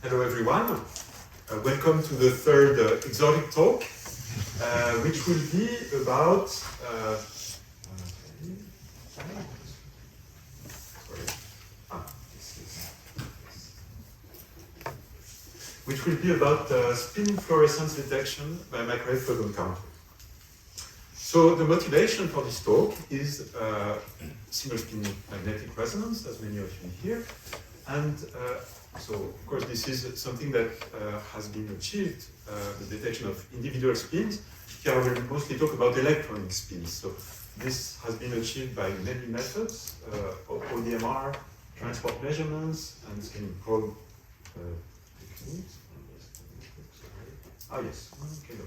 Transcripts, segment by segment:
Hello everyone, welcome to the third exotic talk, which will be about spin fluorescence detection by microwave photon counter. So the motivation for this talk is single spin magnetic resonance, as many of you hear, and so, of course, this is something that has been achieved, the detection of individual spins. Here I will mostly talk about electronic spins. So this has been achieved by many methods, ODMR, transport measurements, and spin probe techniques. Ah, yes. Okay.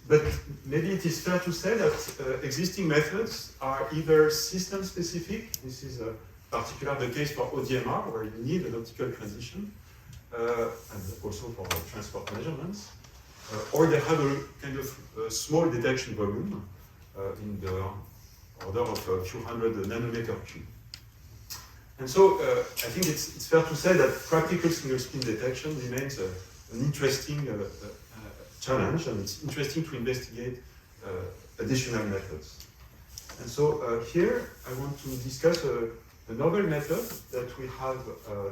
But maybe it is fair to say that existing methods are either system-specific. This is particularly the case for ODMR, where you need an optical transition, and also for transport measurements, or they have a kind of small detection volume in the order of a few hundred nanometer cube. And so I think it's fair to say that practical single spin detection remains an interesting challenge, and it's interesting to investigate additional methods. And so here I want to discuss a novel method that we have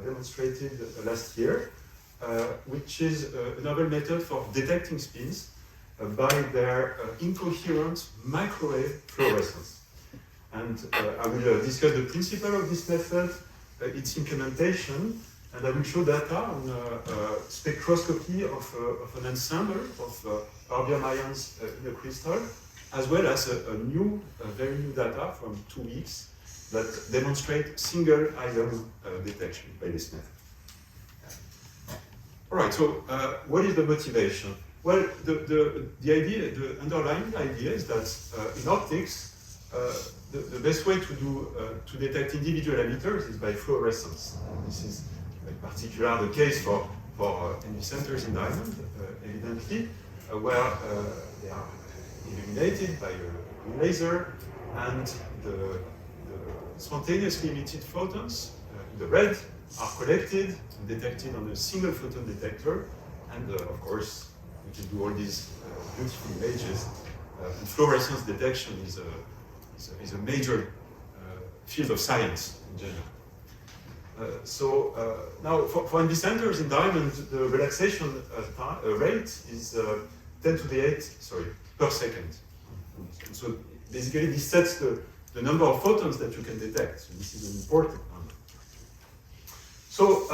demonstrated last year, which is a novel method for detecting spins by their incoherent microwave fluorescence. And I will discuss the principle of this method, its implementation, and I will show data on spectroscopy of an ensemble of erbium ions in a crystal, as well as very new data from 2 weeks that demonstrate single ion detection by this method. All right, so what is the motivation? Well, the underlying idea is that in optics, the best way to detect individual emitters is by fluorescence. This is in particular the case for NV centers in diamond, evidently, where they are illuminated by a laser, and the spontaneously emitted photons in the red are collected and detected on a single photon detector, and of course we can do all these beautiful images. And fluorescence detection is a major field of science in general. Now for NV centers in diamond, the relaxation rate is 10 to the 8 per second. And so basically this sets the number of photons that you can detect. So this is an important number. So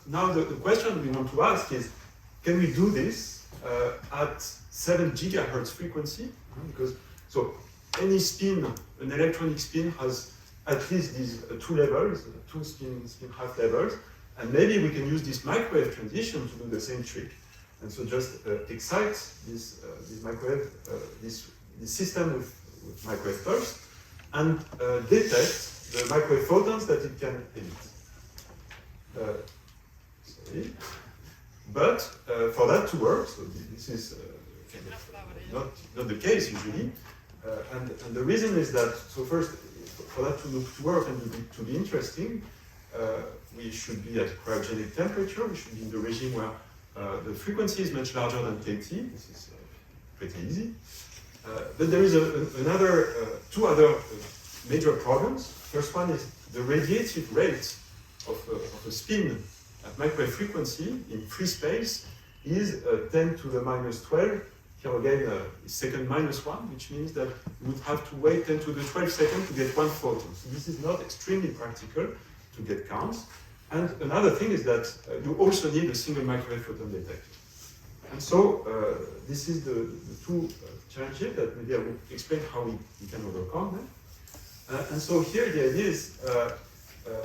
now the question we want to ask is, can we do this at 7 gigahertz frequency? Because so any spin, an electronic spin, has at least these two levels, two spin half levels, and maybe we can use this microwave transition to do the same trick. And so just excite this microwave, this system with microwave pulse, and detect the microwave photons that it can emit. But for that to work, so this is kind of not the case usually, and the reason is that, so first, for that to work and to be interesting, we should be at cryogenic temperature. We should be in the regime where the frequency is much larger than kT. This is pretty easy. But there is two other major problems. First one is the radiative rate of a spin at microwave frequency in free space is 10 to the minus 12. Here again is second minus 1, which means that you would have to wait 10 to the 12 seconds to get one photon. So this is not extremely practical to get counts. And another thing is that you also need a single microwave photon detector. And so this is the two challenges that maybe I will explain how we can overcome them. And so here the idea is,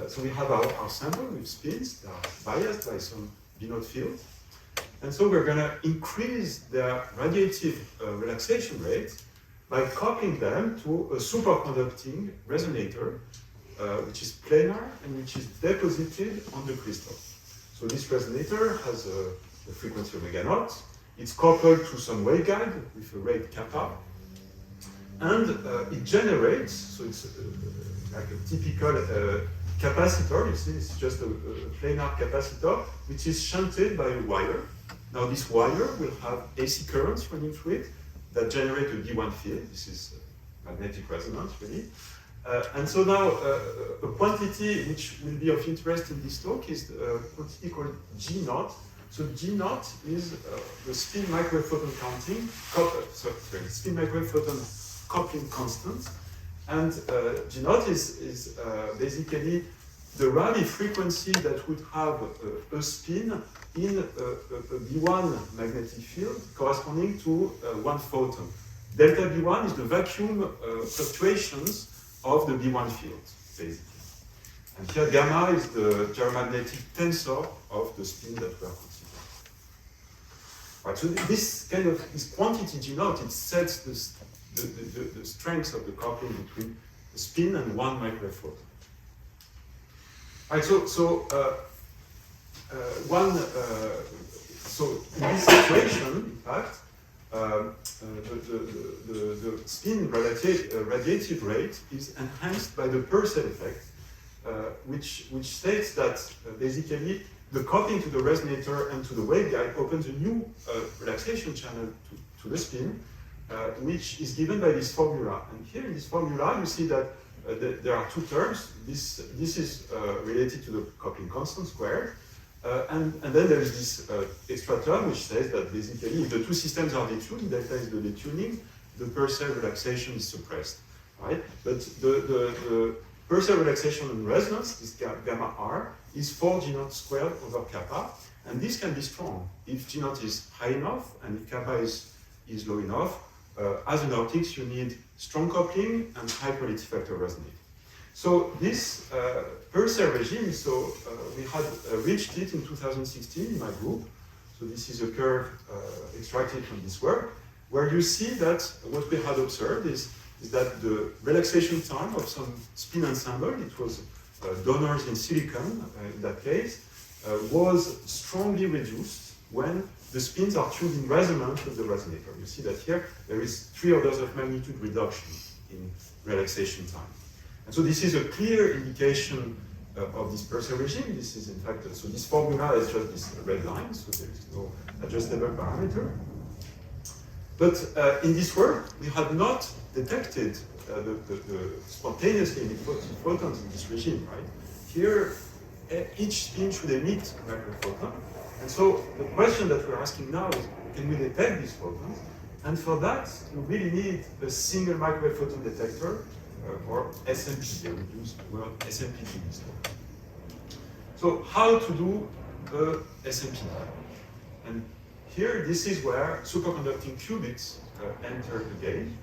so we have our sample with spins that are biased by some binode field. And so we're going to increase their radiative relaxation rate by coupling them to a superconducting resonator, which is planar and which is deposited on the crystal. So this resonator has a frequency omega naught. It's coupled to some waveguide with a rate kappa, and it generates, so it's like a typical capacitor. You see, it's just a planar capacitor, which is shunted by a wire. Now, this wire will have AC currents running through it that generate a D1 field. This is magnetic resonance, really. And so now, a quantity which will be of interest in this talk is a quantity called G0. So G0 is the spin microwave photon counting, spin microwave photon coupling constant. And G0 is basically the Rabi frequency that would have a spin in a B1 magnetic field corresponding to 1 photon. Delta B1 is the vacuum fluctuations of the B1 field, basically. And here gamma is the gyromagnetic tensor of the spin that we are considering. Right, so this quantity G0, it sets the strength of the coupling between the spin and 1 microwave photon. Right, so in this situation, in fact, the spin radiative rate is enhanced by the Purcell effect, which states that basically the coupling to the resonator and to the waveguide opens a new relaxation channel to the spin, which is given by this formula. And here in this formula, you see that there are two terms. This is related to the coupling constant squared. And then there is this extra term which says that basically if the two systems are detuned, delta is the detuning, the Purcell relaxation is suppressed, right? But the Purcell relaxation and resonance, this gamma R, is 4 G0 squared over kappa, and this can be strong if G0 is high enough and if kappa is low enough. As an optics, you need strong coupling and high quality factor resonate. So this Purcell regime, we had reached it in 2016 in my group. So this is a curve extracted from this work, where you see that what we had observed is that the relaxation time of some spin ensemble, it was donors in silicon in that case, was strongly reduced when the spins are tuned in resonance with the resonator. You see that here there is 3 orders of magnitude reduction in relaxation time. And so this is a clear indication of this Purcell regime. This is in fact, so this formula is just this red line, so there is no adjustable parameter. But in this work, we had not detected the spontaneously emitted photons in this regime, right? Here, each spin should emit a microwave photon. And so the question that we're asking now is, can we detect these photons? And for that, you really need a single microwave photon detector, or SMPD. I would use the word SMPD instead. So how to do a SMPD? And here, this is where superconducting qubits enter the game.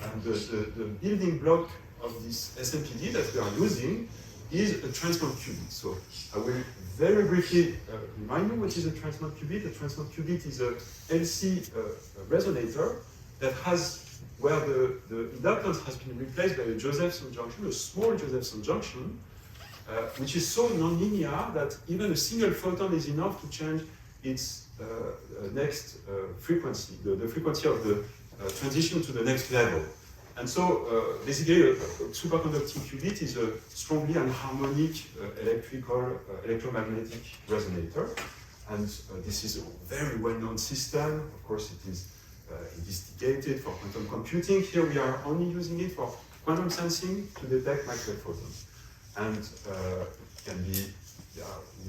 And the building block of this SMPD that we are using is a transport qubit. So I will very briefly remind you what is a transport qubit. A transport qubit is a LC resonator that has, where the inductance has been replaced by a Josephson junction, a small Josephson junction, which is so nonlinear that even a single photon is enough to change its next frequency, the frequency of the transition to the next level. And so basically a superconducting qubit is a strongly anharmonic electromagnetic resonator. And this is a very well-known system. Of course, it is investigated for quantum computing. Here we are only using it for quantum sensing to detect microwave photons. And it can be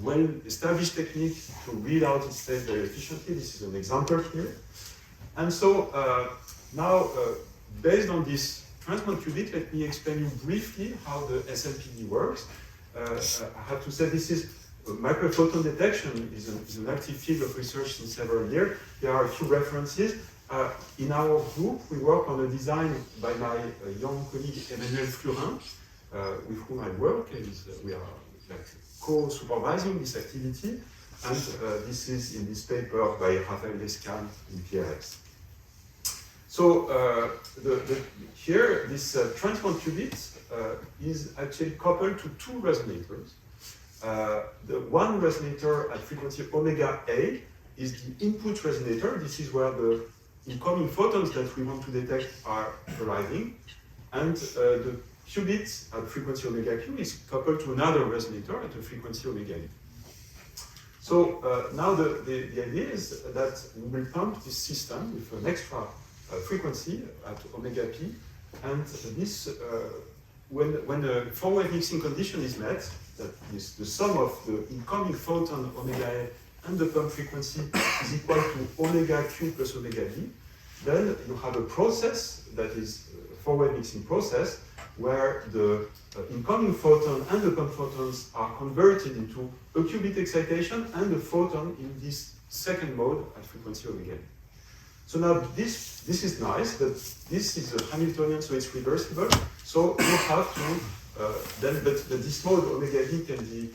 well-established technique to read out its state very efficiently. This is an example here. And so now, based on this transport qubit, let me explain you briefly how the SMPD works. I have to say this is microwave photon detection is an active field of research since several years. There are a few references. In our group, we work on a design by my young colleague Emmanuel Flurin, with whom I work, and we are co-supervising this activity. And this is in this paper by Raphaël Lescan in PRS. So here, this transport qubit is actually coupled to 2 resonators. The one resonator at frequency omega A is the input resonator. This is where the incoming photons that we want to detect are arriving. And the qubit at frequency omega q is coupled to another resonator at a frequency omega e. So now the idea is that we will pump this system with an extra frequency at omega p, and this, when the four-wave mixing condition is met, that is the sum of the incoming photon omega a and the pump frequency is equal to omega q plus omega d, then you have a process that is a four-wave mixing process where the incoming photon and the pump photons are converted into a qubit excitation and a photon in this second mode at frequency omega. So now this is nice, but this is a Hamiltonian, so it's reversible. So you have to but this mode omega d can be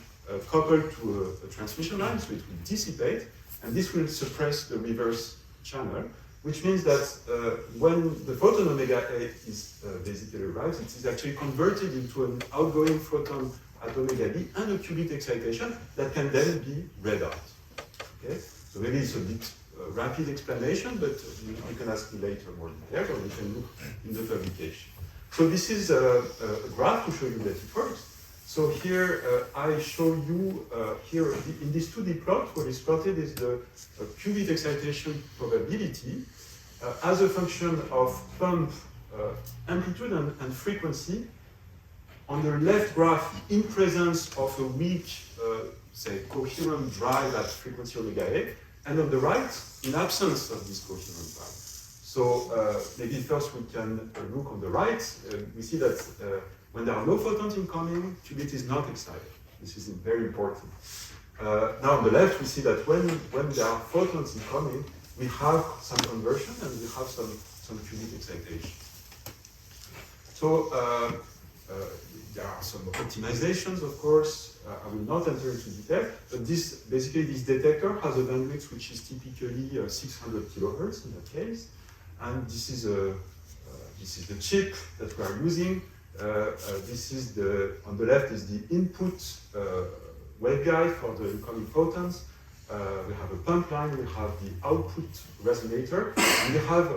coupled to a transmission line, so it will dissipate, and this will suppress the reverse channel, which means that when the photon omega a is basically arrives, it is actually converted into an outgoing photon at omega d and a qubit excitation that can then be read out. Okay, so maybe it's a bit rapid explanation, but you can ask me later more details, or we can look in the publication. So this is a graph to show you that it works. So here I show you here in this 2D plot, what is plotted is the qubit excitation probability as a function of pump amplitude and frequency. On the left graph, in presence of a weak, say, coherent drive at frequency omega a, and on the right, in absence of this coherent drive. So maybe first we can look on the right. We see that when there are no photons incoming, qubit is not excited. This is very important. Now on the left, we see that when there are photons incoming, we have some conversion and we have some qubit excitation. So there are some optimizations, of course. I will not enter into detail, but this detector has a bandwidth which is typically 600 kilohertz in that case, and this is the chip that we are using. This is on the left is the input waveguide for the incoming photons. We have a pump line, we have the output resonator, and we have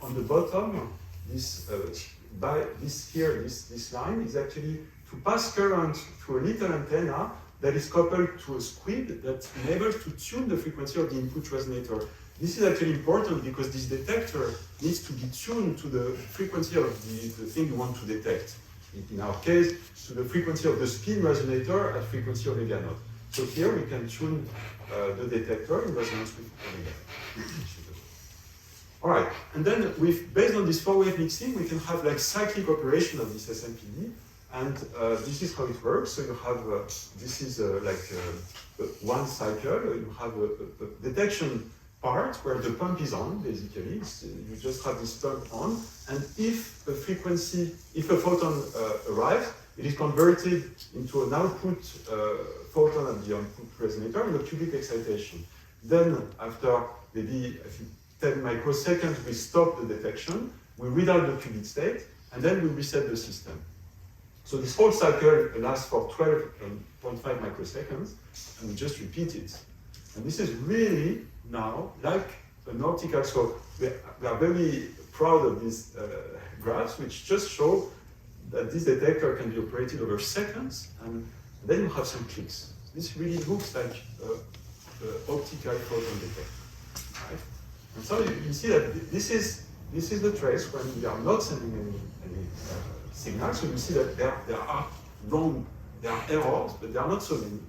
on the bottom this line is actually to pass current through a little antenna that is coupled to a squib that enables to tune the frequency of the input resonator. This is actually important because this detector needs to be tuned to the frequency of the thing you want to detect. In our case, to the frequency of the spin resonator at frequency omega naught. So here we can tune the detector in resonance with omega. All right, and then based on this four-wave mixing, we can have like cyclic operation of this SMPD, and this is how it works. So you have this is one cycle. You have a detection part where the pump is on, basically. You just have this pump on, and if a photon arrives, it is converted into an output photon at the output resonator and a qubit excitation. Then, after maybe 10 microseconds, we stop the detection, we read out the qubit state, and then we reset the system. So this whole cycle lasts for 12.5 microseconds, and we just repeat it. And this is really now like an optical. So we are very proud of these graphs, which just show that this detector can be operated over seconds, and then you have some clicks. This really looks like an optical photon detector, right? And so you see that this is the trace when we are not sending any signal. So you see that there are errors, but there are not so many.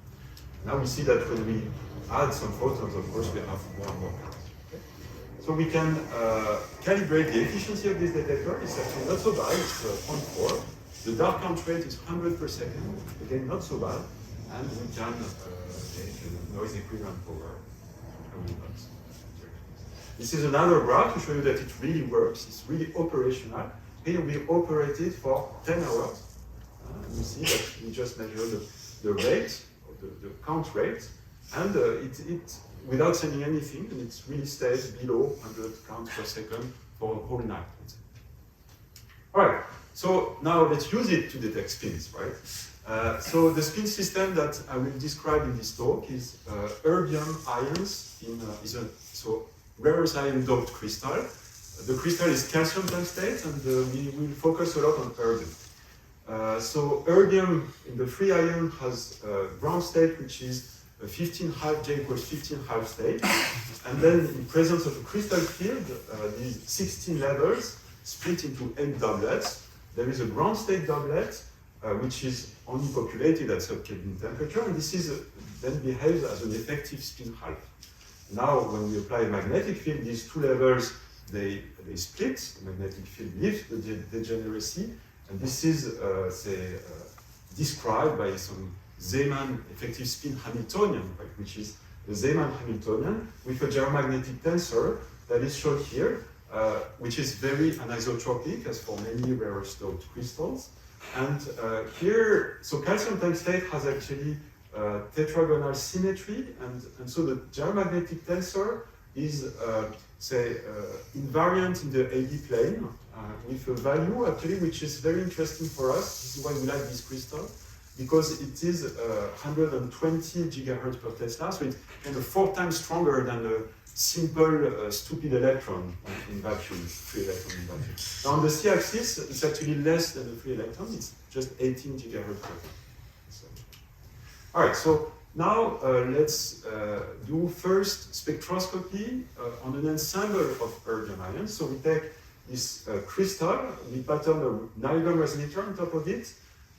Now we see that when we add some photons, of course, we have more and more errors. Okay? So we can calibrate the efficiency of this detector. It's actually not so bad. It's 0.4. The dark count rate is 100 per second. Again, not so bad. And we can make noise equivalent power. This is another graph to show you that it really works. It's really operational. Here we operated for 10 hours. You see that we just measure the rate, the count rate, and it without sending anything, and it really stays below 100 counts per second for a whole night. All right, so now let's use it to detect spins, right? So the spin system that I will describe in this talk is erbium ions so rare earth ion doped crystal. The crystal is calcium tungstate, and we will focus a lot on erbium. So erbium in the free ion has a ground state which is a 15 half J equals 15 half state. And then in presence of a crystal field, these 16 levels split into 8 doublets. There is a ground state doublet, which is only populated at sub-Kelvin temperature, and this is then behaves as an effective spin half. Now, when we apply a magnetic field, these two levels, they split, the magnetic field leaves the degeneracy, and this is, described by some Zeeman effective spin Hamiltonian, which is the Zeeman Hamiltonian with a geomagnetic tensor that is shown here, which is very anisotropic, as for many rare earth doped crystals. And here, so calcium tungstate has actually tetragonal symmetry, and so the geomagnetic tensor is, invariant in the AD plane with a value actually which is very interesting for us. This is why we like this crystal, because it is 120 gigahertz per Tesla, so it's kind of 4 times stronger than a simple stupid electron in vacuum, free electron in vacuum. Now on the c-axis, it's actually less than a free electron, it's just 18 gigahertz per Tesla. So, all right, so now let's do first spectroscopy on an ensemble of erbium ions. So we take this crystal, we pattern a nylon resonator on top of it,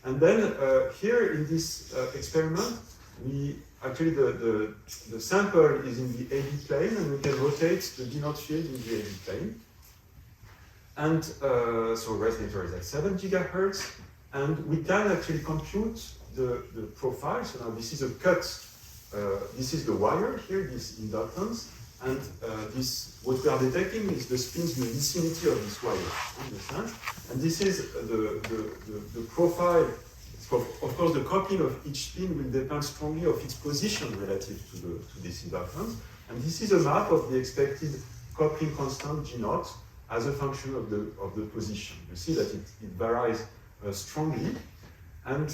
and then here in this experiment, we actually the sample is in the AD plane, and we can rotate the D0 field in the AD plane. And so resonator is at 7 gigahertz, and we can actually compute the profile. So now this is a cut. This is the wire here, this inductance, and what we are detecting is the spins in the vicinity of this wire. Understand? And this is the profile. So of course, the coupling of each spin will depend strongly of its position relative to this inductance. And this is a map of the expected coupling constant G0 as a function of the position. You see that it varies strongly. And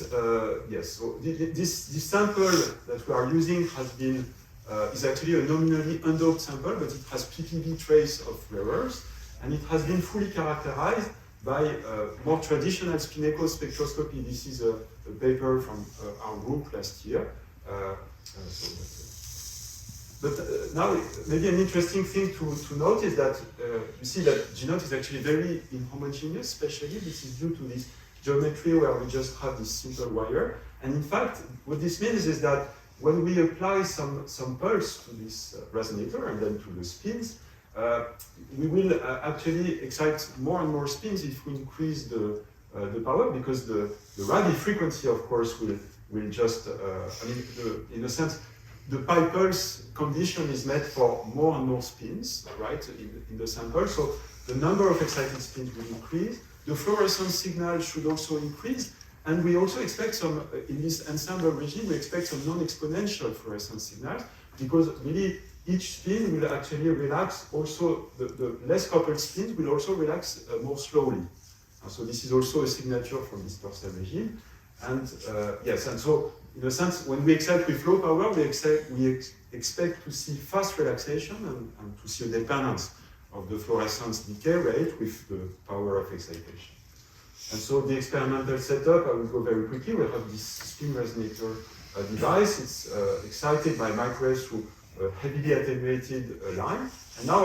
yes, so this sample that we are using has been is actually a nominally undoped sample, but it has ppb trace of rare earths, and it has been fully characterized by more traditional spin echo spectroscopy. This is a paper from our group last year. But now, maybe an interesting thing to note is that you see that G0 is actually very inhomogeneous, especially this is due to this geometry where we just have this simple wire. And in fact, what this means is that when we apply some pulse to this resonator and then to the spins, we will actually excite more and more spins if we increase the power, because the radio frequency, of course, will just, in a sense, the pi pulse condition is met for more and more spins, right, in the sample. So the number of excited spins will increase. The fluorescence signal should also increase. And we also expect some, in this ensemble regime, we expect some non-exponential fluorescence signals, because really each spin will actually relax. Also, the less coupled spins will also relax more slowly. So this is also a signature from this Purcell regime. And yes, and so in a sense, when we excite with low power, we expect to see fast relaxation and to see a dependence of the fluorescence decay rate with the power of excitation. And so the experimental setup, I will go very quickly. We have this spin resonator device. It's excited by microwaves through a heavily attenuated line. And now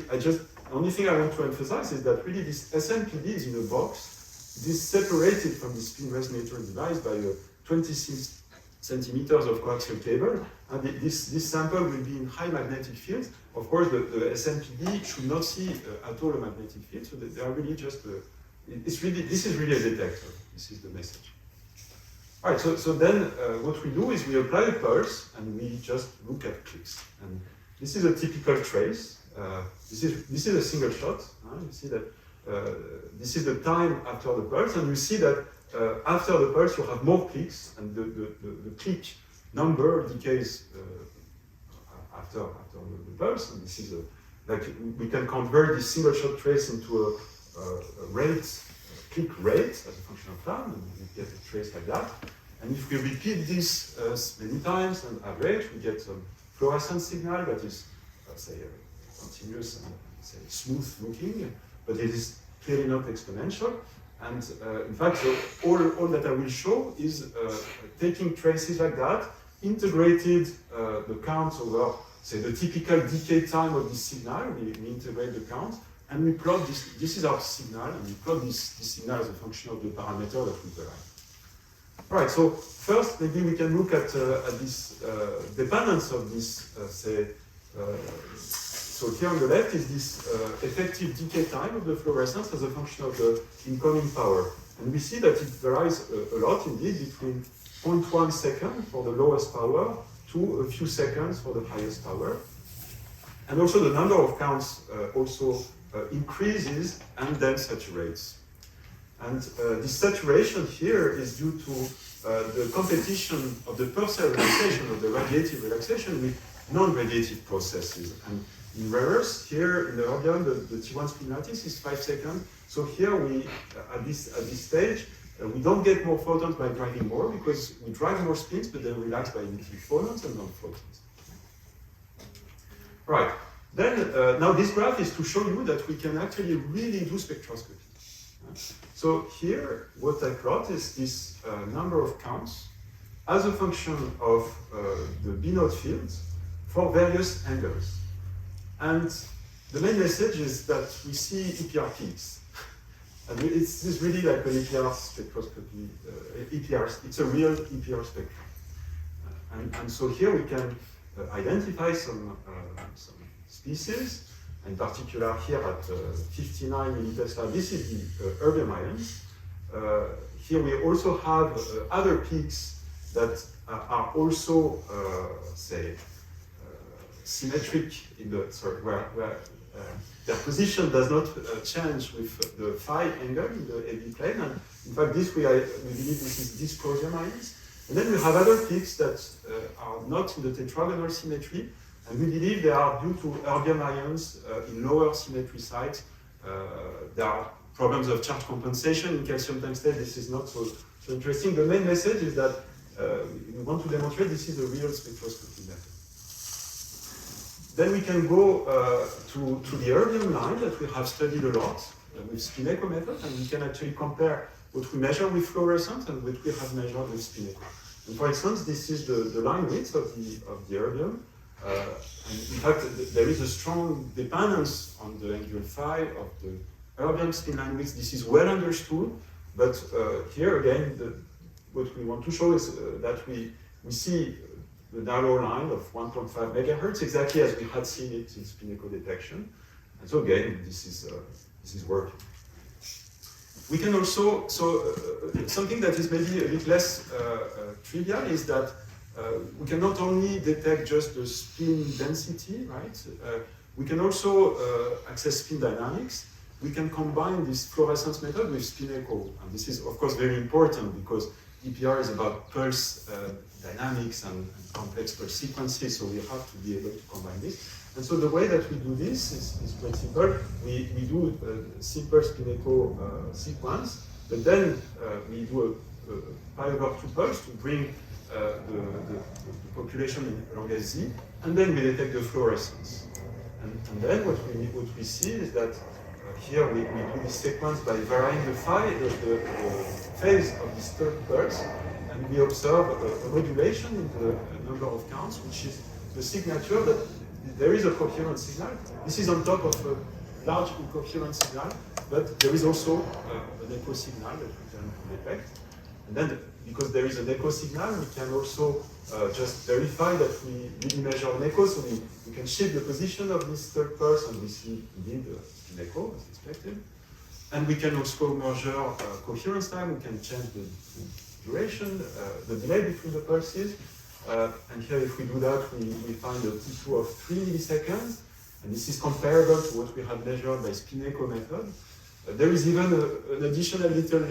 the only thing I want to emphasize is that really this SNPD is in a box. It is separated from the spin resonator device by 26 centimeters of coaxial cable. And this sample will be in high magnetic fields. Of course, the SNPD should not see at all a magnetic field. So they are really just this is really a detector. This is the message. All right, so then what we do is we apply a pulse and we just look at clicks. And this is a typical trace. This is a single shot. You see that this is the time after the pulse, and you see that after the pulse you have more clicks, and the click number decays after the pulse. And this is like we can convert this single shot trace into a rate, click rate as a function of time, and we get a trace like that. And if we repeat this many times and average, we get some fluorescence signal that is, say, continuous and say smooth looking, but it is clearly not exponential. And in fact, so all that I will show is taking traces like that, integrated the count over, say, the typical decay time of this signal. We integrate the count, and we plot this. This is our signal, and we plot this signal as a function of the parameter that we derive. All right, so first, maybe we can look at this dependence of this, so here on the left is this effective decay time of the fluorescence as a function of the incoming power. And we see that it varies a lot indeed between 0.1 second for the lowest power to a few seconds for the highest power. And also the number of counts also increases and then saturates. And this saturation here is due to the competition of the pulsar relaxation, of the radiative relaxation with non-radiative processes. And in rare earths, here in the erbium, the T1 spin lattice is 5 seconds. So here we, at this stage, we don't get more photons by driving more because we drive more spins, but they're relaxed by emitting photons and non-photons. Right. Then now this graph is to show you that we can actually really do spectroscopy. So here, what I plot is this number of counts as a function of the B-node fields for various angles. And the main message is that we see EPR peaks. And it's really like an EPR spectroscopy. It's a real EPR spectrum. And so here we can identify some species. In particular, here at 59 millitesla, this is the erbium ions. Here we also have other peaks that are also, symmetric in the where their position does not change with the phi angle in the AB plane. And in fact, this we believe this is dysprosium ions. And then we have other peaks that are not in the tetragonal symmetry. And we believe they are due to erbium ions in lower symmetry sites. There are problems of charge compensation in calcium tungstate. This is not so interesting. The main message is that we want to demonstrate this is a real spectroscopy method. Then we can go to the erbium line that we have studied a lot with spin echo method, and we can actually compare what we measure with fluorescence and what we have measured with spin echo. And for instance, this is the line width of the erbium. And in fact, there is a strong dependence on the angular phi of the erbium spin line width. This is well understood, but here again, what we want to show is that we see the narrow line of 1.5 megahertz, exactly as we had seen it in spin echo detection. And so again, this is working. We can also, something that is maybe a bit less trivial is that we can not only detect just the spin density, right? We can also access spin dynamics. We can combine this fluorescence method with spin echo. And this is, of course, very important because EPR is about pulse dynamics and complex pulse sequences, so we have to be able to combine this. And so the way that we do this is quite simple. We do a simple spin echo sequence, but then we do a pi/2 pulse to bring the population along Z, and then we detect the fluorescence. And then what we see is that here we do this sequence by varying the phi, the phase of this third pulse, and we observe a modulation in the number of counts, which is the signature that there is a coherent signal. This is on top of a large incoherent signal, but there is also an echo signal that we can detect. And then, because there is an echo signal, we can also just verify that we really measure an echo, so we can shift the position of this third pulse, and we see indeed an echo, as expected. And we can also measure coherence time. We can change the duration, the delay between the pulses. And here, if we do that, we find a T2 of 3 milliseconds. And this is comparable to what we had measured by spin echo method. There is even an additional little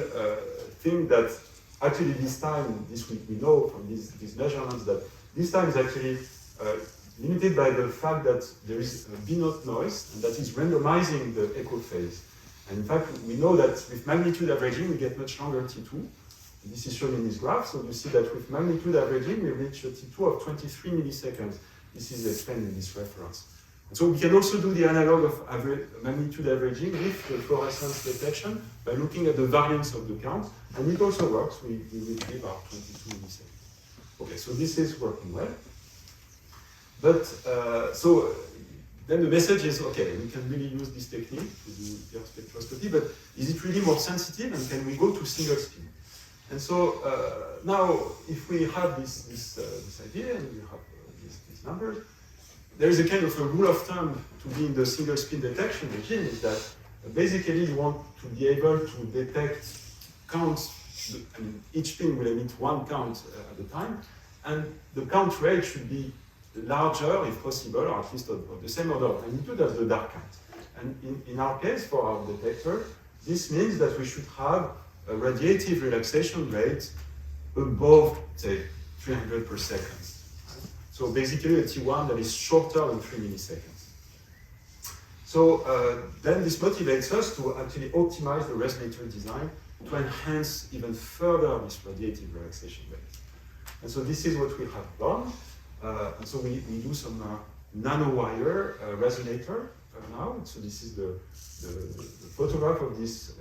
thing that actually this time, we know from these measurements that this time is actually limited by the fact that there is a B-node noise, and that is randomizing the echo phase. And in fact, we know that with magnitude averaging, we get much longer T2. This is shown in this graph, so you see that with magnitude averaging, we reach a T2 of 23 milliseconds. This is explained in this reference. So we can also do the analog of magnitude averaging with the fluorescence detection by looking at the variance of the count, and it also works. We retrieve our 22 milliseconds. Okay, so this is working well. But so then the message is, okay, we can really use this technique to do Earth spectroscopy, but is it really more sensitive, and can we go to single spin? And so now, if we have this idea and we have these numbers, there is a kind of a rule of thumb to be in the single spin detection regime, is that basically you want to be able to detect counts. I mean, each spin will emit one count at a time, and the count rate should be larger, if possible, or at least of the same order of magnitude as the dark count. And in our case, for our detector, this means that we should have a radiative relaxation rate above, say, 300 per second. So basically a T1 that is shorter than 3 milliseconds. So then this motivates us to actually optimize the resonator design to enhance even further this radiative relaxation rate. And so this is what we have done. And so we do some nanowire resonator now. So this is the photograph of this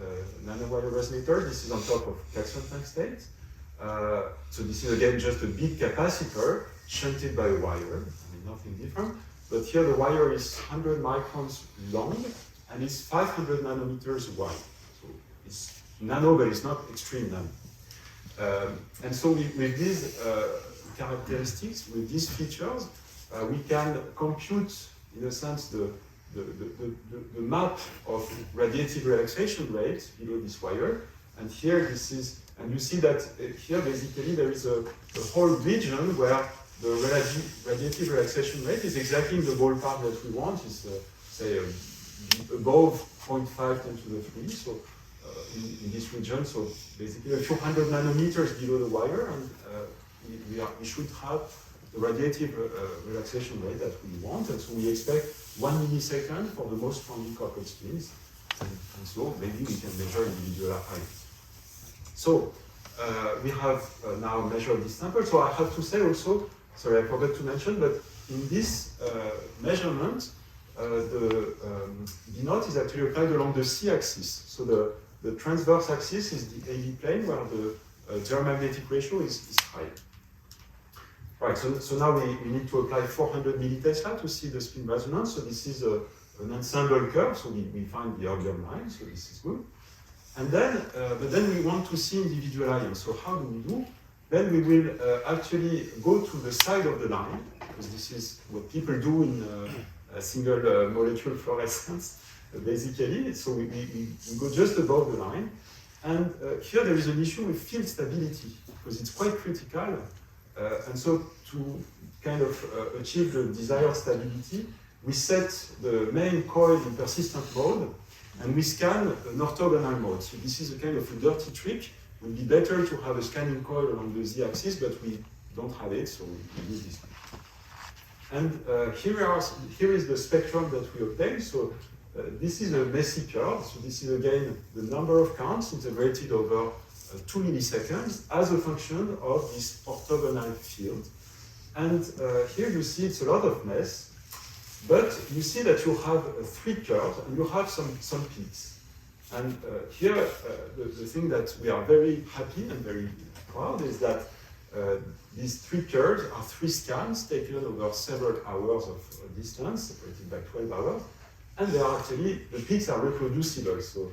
nanowire resonator. This is on top of calcium tungstate. So this is again just a big capacitor shunted by a wire. I mean, nothing different. But here the wire is 100 microns long and it's 500 nanometers wide. So it's nano, but it's not extreme nano. And so with these characteristics, with these features, we can compute, in a sense, the map of radiative relaxation rate below this wire. And here this is, and you see that here basically there is a whole region where the radiative relaxation rate is exactly in the ballpark that we want. It's say above 0.5 10 to the 3. So in this region, so basically a few hundred nanometers below the wire, and we should have the radiative relaxation rate that we want, and so we expect 1 millisecond for the most strongly coupled spins, and so maybe we can measure individual height. So we have now measured this sample. So I have to say also, sorry, I forgot to mention, but in this measurement, the denote is actually applied along the c-axis. So the transverse axis is the AV plane where the geomagnetic ratio is high. Right, so now we need to apply 400 millitesla to see the spin resonance. So this is an ensemble curve, so we find the Orbium line, so this is good. And then, but then we want to see individual ions. So how do we do? Then we will actually go to the side of the line, because this is what people do in a single molecule fluorescence, basically. So we go just above the line. And here there is an issue with field stability, because it's quite critical. And so to kind of achieve the desired stability, we set the main coil in persistent mode, and we scan an orthogonal mode. So this is a kind of a dirty trick. It would be better to have a scanning coil along the z-axis, but we don't have it, so we use this one. And here is the spectrum that we obtained. So this is a messy curve. So this is again the number of counts integrated over 2 milliseconds as a function of this orthogonal field. And here you see it's a lot of mess, but you see that you have 3 curves and you have some peaks. And here the thing that we are very happy and very proud is that these 3 curves are 3 scans taken over several hours of distance, separated by 12 hours, and they are actually, the peaks are reproducible. So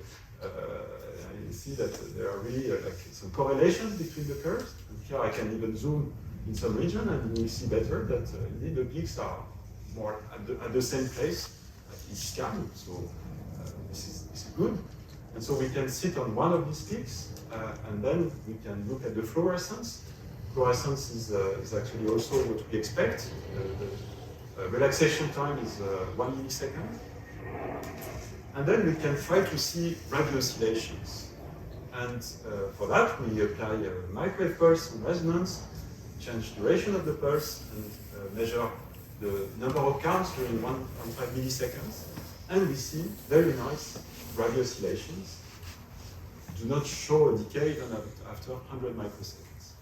you see that there are really like some correlations between the curves. And here I can even zoom in some region, and you will see better that indeed the peaks are more at the same place at each scan. So this is good. And so we can sit on one of these peaks, and then we can look at the fluorescence. Fluorescence is actually also what we expect. The relaxation time is 1 millisecond. And then we can try to see radio oscillations. And for that, we apply a microwave pulse and resonance, change duration of the pulse, and measure the number of counts during 1.5 milliseconds. And we see very nice radio oscillations. Do not show a decay even after 100 microseconds.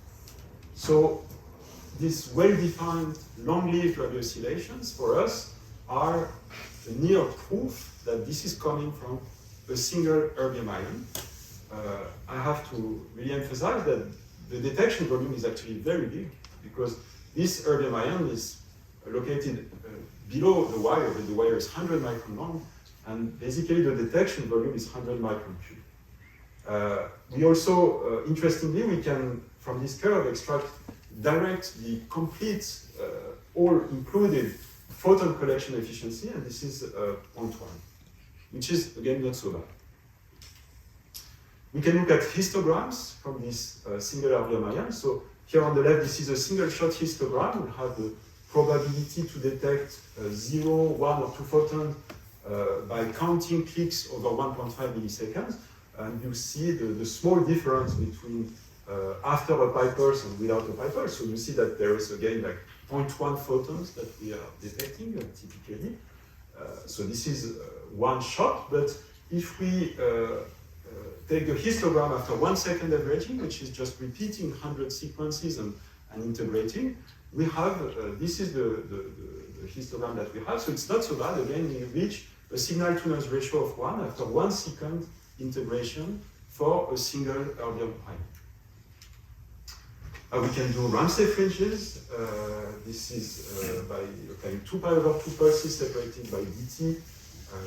So these well-defined, long-lived radio oscillations for us are a near proof that this is coming from a single erbium ion. I have to really emphasize that the detection volume is actually very big, because this erbium ion is located below the wire, but the wire is 100 micron long, and basically the detection volume is 100 micron cube. We also, interestingly, we can, from this curve, extract direct the complete, all-included photon collection efficiency, and this is 0.1, which is, again, not so bad. We can look at histograms from this single erbium ion. So here on the left, this is a single-shot histogram. We have the probability to detect 0, 1, or 2 photons by counting clicks over 1.5 milliseconds. And you see the small difference between after a pi pulse and without a pi pulse. So you see that there is, again, like 0.1 photons that we are detecting typically. So this is one shot, but if we take the histogram after 1 second averaging, which is just repeating 100 sequences and integrating, we have, this is the histogram that we have, so it's not so bad. Again, we reach a signal-to-noise ratio of 1 after 1 second integration for a single erbium ion. We can do Ramsey fringes. This is by applying 2 pi over 2 pulses separated by dt.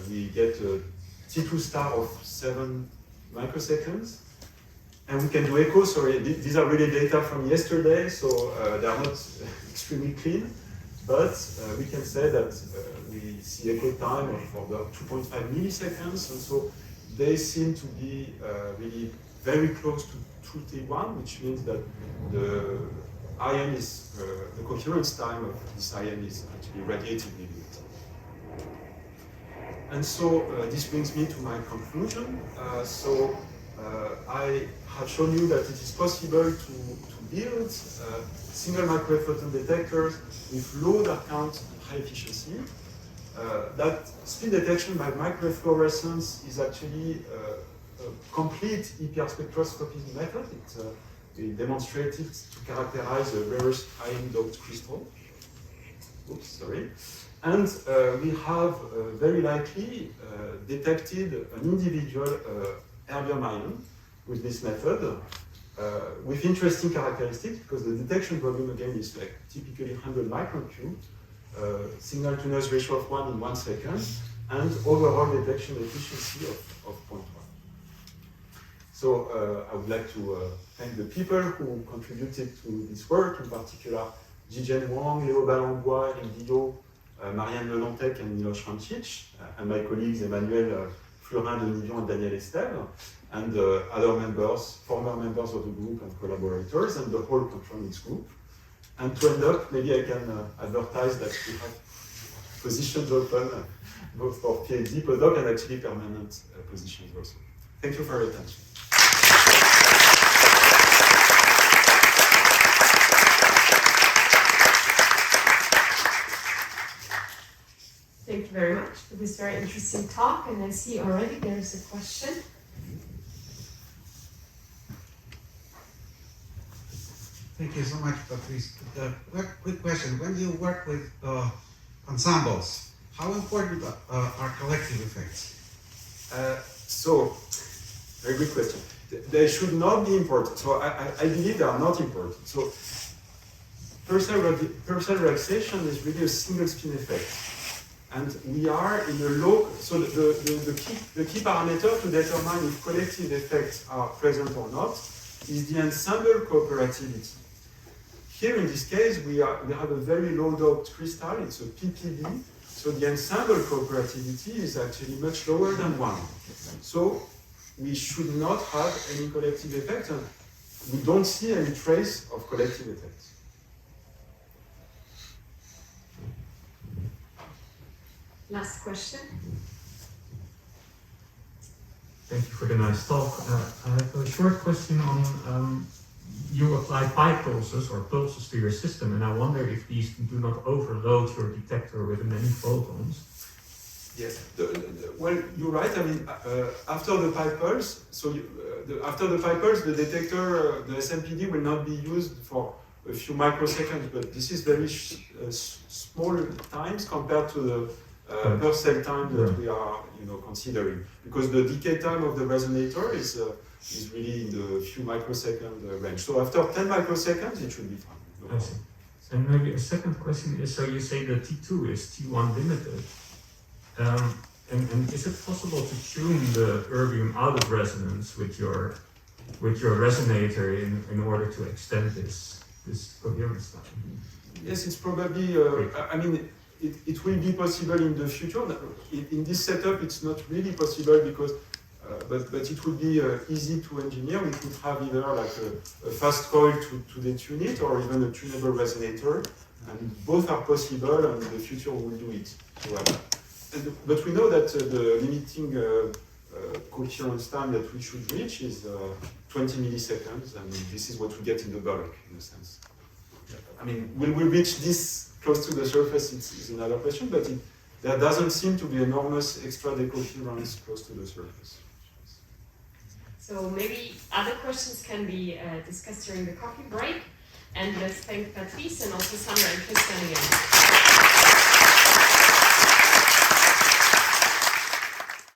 We get a T2 star of 7 microseconds. And we can do echo. Sorry, these are really data from yesterday, so they are not extremely clean. But we can say that we see echo time of about 2.5 milliseconds. And so they seem to be really very close to 2T1, which means that the ion is, the coherence time of this ion is actually radiatively limited. And so this brings me to my conclusion. I have shown you that it is possible to build single microwave photon detectors with low dark count and high efficiency. That spin detection by microwave fluorescence is actually a complete EPR spectroscopy method. We demonstrated to characterize a rarest ion doped crystal. Oops, sorry. And we have very likely detected an individual erbium ion with this method, with interesting characteristics, because the detection volume again is like typically 100 micron cube, signal to noise ratio of 1 in 1 second, and overall detection efficiency of 0.1. So I would like to thank the people who contributed to this work, in particular Jijen Wang, Léo Balangbois, Eric Dillot, Marianne Lelantec, and Miloš Rancic, and my colleagues Emmanuel Florin Denivion and Daniel Esteve, and other members, former members of the group and collaborators, and the whole controlling group. And to end up, maybe I can advertise that we have positions open, both for PhD, postdoc, and actually permanent positions also. Thank you for your attention. Thank you very much for this very interesting talk, and I see already there's a question. Thank you so much, Patrice. Quick question. When you work with ensembles, how important are collective effects? Very good question. They should not be important. So I believe they are not important. So pulsar relaxation is really a single spin effect. And we are in a low, so the key parameter to determine if collective effects are present or not is the ensemble cooperativity. Here in this case, we have a very low doped crystal, it's a PPB, so the ensemble cooperativity is actually much lower than 1. So we should not have any collective effect, and we don't see any trace of collective effects. Last question. Thank you for the nice talk. I have a short question on you apply pi pulses or pulses to your system, and I wonder if these do not overload your detector with many photons. Yes, well, you're right. I mean, after the pi pulse, after the pi pulse, the detector, the SMPD will not be used for a few microseconds, but this is very small times compared to the per cell time that we are considering. Because the decay time of the resonator is really in the few microsecond range. So after 10 microseconds, it should be fine. No I see. And maybe a second question is, so you say the T2 is T1 limited. And is it possible to tune the erbium out of resonance with your resonator in order to extend this coherence time? Yes, it's probably, I mean, it will be possible in the future. In this setup, it's not really possible because, but it would be easy to engineer. We could have either like a fast coil to detune it or even a tunable resonator. And both are possible, and in the future we'll do it. So, but we know that the limiting coherence time that we should reach is 20 milliseconds, and this is what we get in the bulk, in a sense. I mean, will we reach this close to the surface is another question, but there doesn't seem to be enormous extra decoherence close to the surface. So maybe other questions can be discussed during the coffee break. And let's thank Patrice and also Sandra and Christian again.